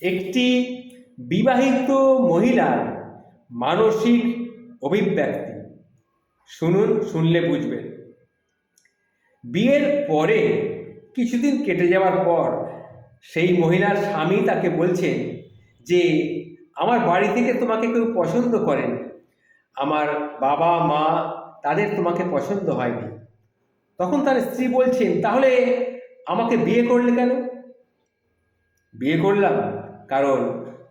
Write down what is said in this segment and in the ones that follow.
একটি বিবাহিত মহিলার মানসিক অভিব্যক্তি শুনুন, শুনলে বুঝবেন। বিয়ের পরে কিছুদিন কেটে যাওয়ার পর সেই মহিলার স্বামী তাকে বলছেন যে আমার বাড়ি থেকে তোমাকে কেউ পছন্দ করেনি, আমার বাবা মা তাদের তোমাকে পছন্দ হয়নি। তখন তার স্ত্রী বলছেন, তাহলে আমাকে বিয়ে করলে কেন? বিয়ে করলাম কারণ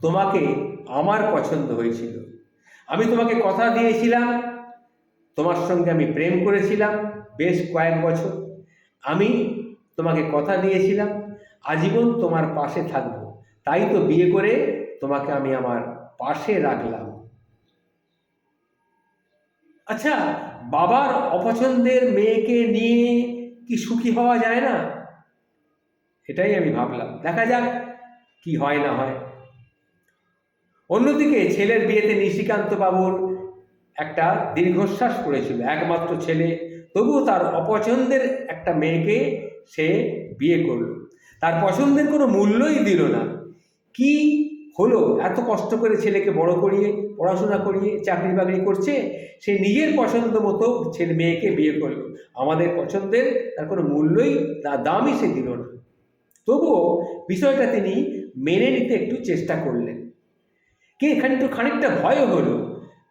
তোমাকে আমার পছন্দ হয়েছিল। আমি তোমাকে কথা দিয়েছিলাম, তোমার সঙ্গে আমি প্রেম করেছিলাম বেশ কয়েক বছর। আমি তোমাকে কথা দিয়েছিলাম আজীবন তোমার পাশে থাকবো, তাই তো বিয়ে করে তোমাকে আমি আমার পাশে রাখলাম। আচ্ছা, বাবার অপছন্দের মেয়েকে নিয়ে কি সুখী হওয়া যায় না? এটাই আমি ভাবলাম, দেখা যাক কি হয় না হয়। অন্যদিকে ছেলের বিয়েতে নিশিকান্ত বাবুর একটা দীর্ঘশ্বাস পড়েছিল, একমাত্র ছেলে, তবুও তার অপছন্দের একটা মেয়েকে সে বিয়ে করলো। তার পছন্দের কোনো মূল্যই দিল না। কি হলো, এত কষ্ট করে ছেলেকে বড় করিয়ে পড়াশোনা করিয়ে চাকরি বাকরি করছে, সে নিজের পছন্দ মতো ছেলে মেয়েকে বিয়ে করলো। আমাদের পছন্দের তার কোনো মূল্যই দামই সে দিল না। তবুও বিষয়টা তিনি মেনে নিতে একটু চেষ্টা করলেন। কি এখানে একটু খানিকটা ভয়ও হলো।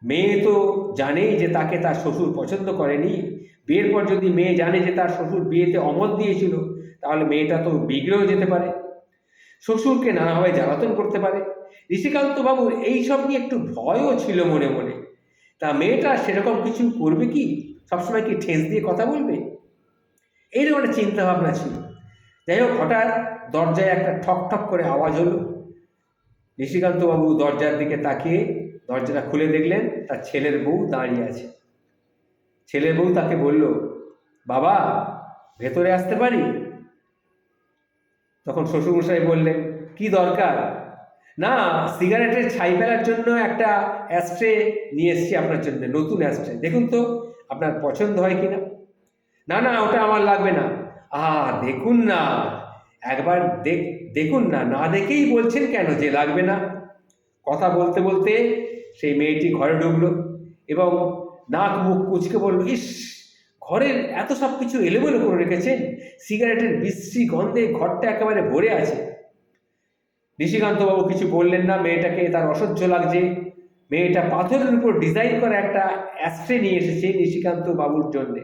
মেয়ে তো জানেই যে তাকে তার শ্বশুর পছন্দ করেনি। বিয়ের পর যদি মেয়ে জানে যে তার শ্বশুর বিয়েতে অমত দিয়েছিল, তাহলে মেয়েটা তো বিগড়েও যেতে পারে, শ্বশুরকে নানাভাবে জ্বালাতন করতে পারে। ঋষিকান্ত বাবুর এইসব নিয়ে একটু ভয়ও ছিল মনে মনে। তা মেয়েটা সেরকম কিছু করবে কি? সবসময় কি ঠেস দিয়ে কথা বলবে? এইরকম একটা চিন্তাভাবনা ছিল। যাই হোক, হঠাৎ দরজায় একটা ঠক ঠক করে আওয়াজ হলো। নিশিকান্তবাবু দরজার দিকে তাকিয়ে দরজাটা খুলে দেখলেন তার ছেলের বউ দাঁড়িয়ে আছে। ছেলের বউ তাকে বলল, বাবা, ভেতরে আসতে পারি? তখন শ্বশুরমশাই বললেন, কি দরকার? না, সিগারেটের ছাই ফেলার জন্য একটা অ্যাস্ট্রে নিয়ে এসেছি আপনার জন্য, নতুন অ্যাস্ট্রে, দেখুন তো আপনার পছন্দ হয় কিনা। না না, ওটা আমার লাগবে না। দেখুন না, একবার দেখুন না, না দেখেই বলছেন কেন যে লাগবে না? কথা বলতে বলতে সেই মেয়েটি ঘরে ঢুকলো এবং নাক মুখ কুঁচকে বলল, ইস, ঘরের এত সব কিছু এলোমেলো করে রেখেছেন, সিগারেটের বিশ্রী গন্ধে ঘরটা একেবারে ভরে আছে। নিশিকান্তবাবু কিছু বললেন না। মেয়েটাকে তার অসহ্য লাগছে। মেয়েটা পাথরের উপর ডিজাইন করা একটা অ্যাস্ট্রে নিয়ে এসেছে নিশিকান্ত বাবুর জন্যে।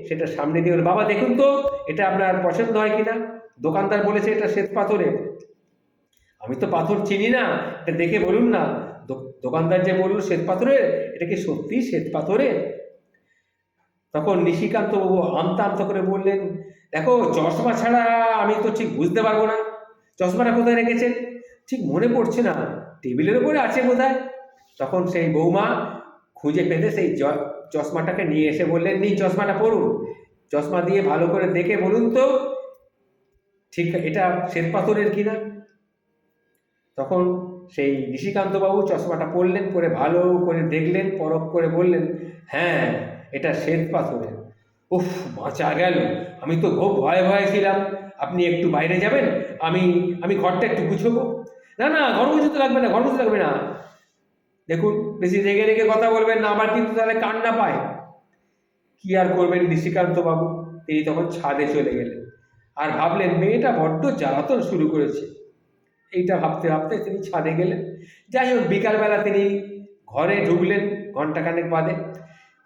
সেটা সামনে দিয়ে বলল, বাবা দেখুন তো এটা আপনার পছন্দ হয় কিনা। দোকানদার বলেছে এটা শ্বেত পাথরের। আমি তো পাথর চিনি না, এটা দেখে বলুন না। দোকানদার যে বলল শ্বেত পাথরের, এটা কি সত্যি শ্বেত পাথরের? তখন নিশিকান্ত বাবু আমতা আমতা করে বললেন, দেখো, চশমা ছাড়া আমি তো ঠিক বুঝতে পারবো না। চশমাটা কোথায় রেখেছেন? ঠিক মনে পড়ছে না, টেবিলের উপরে আছে বোধহয়। তখন সেই বৌমা খুঁজে পেতে সেই চশমাটাকে নিয়ে এসে বললেন, নিন চশমাটা পরুন, চশমা দিয়ে ভালো করে দেখে বলুন তো ঠিক এটা শ্বেত পাথরের কিনা। তখন সেই নিশিকান্তবাবু চশমাটা পরলেন, পরে ভালো করে দেখলেন, পরখ করে বললেন, হ্যাঁ, এটা শ্বেত পাথরের। উফ, বাঁচা গেল, আমি তো খুব ভয়ে ভয়ে ছিলাম। আপনি একটু বাইরে যাবেন, আমি আমি ঘরটা একটু গুছবো। না না, ঘর গুছোতে লাগবে না, ঘর গুছোতে লাগবে না। দেখুন, বেশি রেগে রেগে কথা বলবেন না, আবার কিন্তু তাহলে কান্না পায়। কি আর করবেন নিশিকান্তবাবু, তিনি তখন ছাদে চলে গেলেন আর ভাবলেন মেয়েটা বড্ড জ্বালাতন শুরু করেছে। এইটা ভাবতে ভাবতে তিনি ছাদে গেলেন। যাই হোক, বিকালবেলা তিনি ঘরে ঢুকলেন ঘন্টাখানেক বাদে।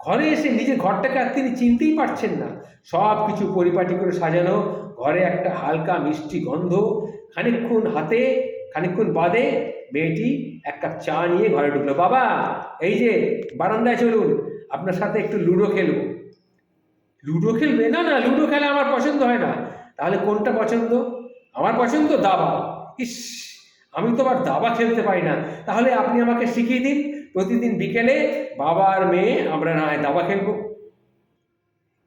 ঘরে এসে নিজের ঘরটাকে আর তিনি চিনতেই পারছেন না। সব কিছু পরিপাটি করে সাজানো, ঘরে একটা হালকা মিষ্টি গন্ধ। খানিকক্ষণ বাদে মেয়েটি এক কাপ চা নিয়ে ঘরে ঢুকলো। বাবা, এই যে বারান্দায় চলুন, আপনার সাথে একটু লুডো খেলবো। লুডো খেলবে? না না, লুডো খেলা আমার পছন্দ হয় না। তাহলে কোনটা পছন্দ? আমার পছন্দ দাবা। ইস, আমি তো আবার দাবা খেলতে পারি না। তাহলে আপনি আমাকে শিখিয়ে দিন, প্রতিদিন বিকেলে বাবা আর মেয়ে আমরা না হয় দাবা খেলবো।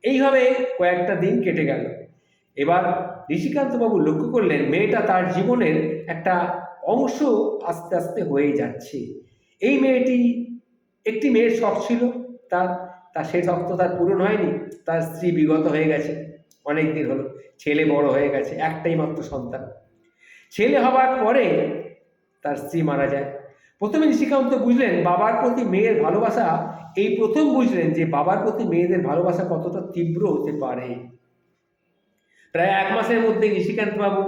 এইভাবে কয়েকটা দিন কেটে গেল। এবার ঋষিকান্তবাবু লক্ষ্য করলেন মেয়েটা তার জীবনের একটা অংশ আস্তে আস্তে হয়ে যাচ্ছে। এই মেয়েটি, একটি মেয়ের শখ ছিল তার, সেই শখ তো তার পূরণ হয়নি। তার স্ত্রী বিগত হয়ে গেছে, অনেক দিন হলো, ছেলে বড় হয়ে গেছে, একটাই মাত্র সন্তান। ছেলে হবার পরে তার স্ত্রী মারা যায়। প্রথমে নিশিকান্ত বুঝলেন বাবার প্রতি মেয়ের ভালোবাসা, এই প্রথম বুঝলেন যে বাবার প্রতি মেয়েদের ভালোবাসা কতটা তীব্র হতে পারে। প্রায় 1 মাসের মধ্যে নিশিকান্তবাবু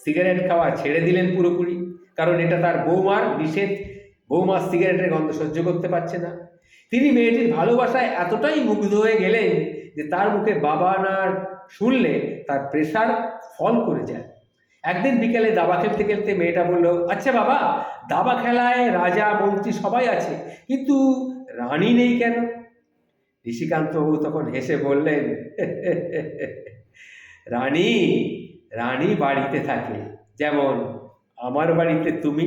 সিগারেট খাওয়া ছেড়ে দিলেন পুরোপুরি, কারণ এটা তার বৌমার নিষেধ। বৌমা সিগারেটের গন্ধ সহ্য করতে পারছে না। তিনি মেয়েটির ভালোবাসায় এতটাই মুগ্ধ হয়ে গেলেন যে তার মুখে বাবা না শুনলে তার প্রেশার ফল করে যায়। একদিন বিকেলে দাবা খেলতে খেলতে মেয়েটা বলল, আচ্ছা বাবা, দাবা খেলায় রাজা মন্ত্রী সবাই আছে, কিন্তু রানী নেই কেন? নিশিকান্তবাবু তখন হেসে বললেন, রানী রানী বাড়িতে থাকে, যেমন আমার বাড়িতে তুমি।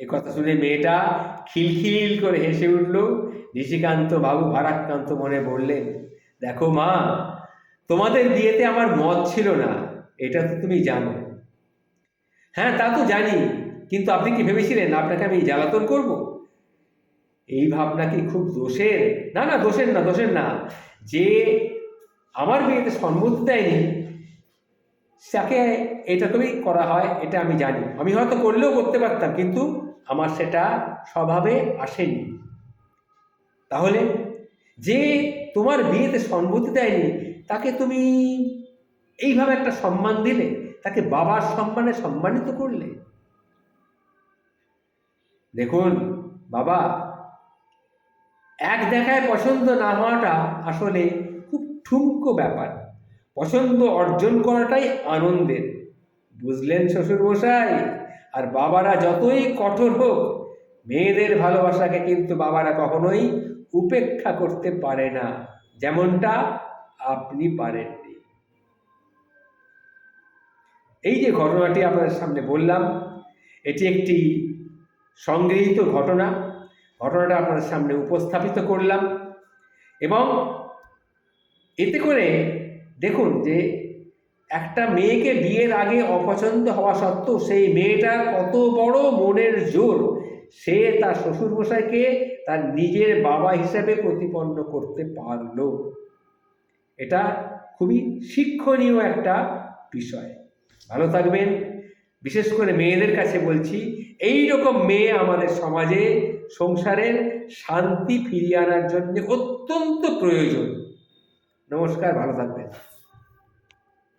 এ কথা শুনে মেয়েটা খিলখিল করে হেসে উঠল। নিশিকান্ত বাবু ভারাক্রান্ত মনে বললেন, দেখো মা, তোমাদের বিয়েতে আমার মত ছিল না, এটা তো তুমি জানো। হ্যাঁ, তা তো জানি, কিন্তু আপনি কি ভেবেছিলেন আপনাকে আমি জ্বালাতন করব? এই ভাবনা কি খুব দোষের? না না, দোষের না, দোষের না। যে আমার বিয়েতে সম্মতি দেয়নি তাকে এটা করেই করা হয়, এটা আমি জানি। আমি হয়তো করলেও করতে পারতাম, কিন্তু আমার সেটা স্বভাবে আসেনি। তাহলে যে তোমার বিয়েতে সম্মতি দেয়নি তাকে তুমি এইভাবে একটা সম্মান দিলে, তাকে বাবার সম্মানে সম্মানিত করলে। দেখুন বাবা, এক দেখায় পছন্দ না হওয়াটা আসলে খুব ঠুনকো ব্যাপার। পছন্দ অর্জন করাটাই আনন্দের, বুঝলেন শ্বশুরমশাই? আর বাবারা যতই কঠোর হোক, মেয়েদের ভালোবাসাকে কিন্তু বাবারা কখনোই উপেক্ষা করতে পারে না, যেমনটা আপনি পারেননি। এই যে ঘটনাটি আপনাদের সামনে বললাম, এটি একটি সংগৃহীত ঘটনা। ঘটনাটা আপনাদের সামনে উপস্থাপিত করলাম, এবং এতে করে দেখুন যে একটা মেয়েকে বিয়ের আগে অপছন্দ হওয়া সত্ত্বেও সেই মেয়েটার কত বড় মনের জোর, সে তার শ্বশুরমশাইকে তার নিজের বাবা হিসেবে প্রতিপন্ন করতে পারল। এটা খুবই শিক্ষণীয় একটা বিষয়। ভালো থাকবেন। বিশেষ করে মেয়েদের কাছে বলছি, এই রকম মেয়ে আমাদের সমাজে সংসারের শান্তি ফিরিয়ে আনার জন্য অত্যন্ত প্রয়োজন। নমস্কার, ভালো থাকবেন।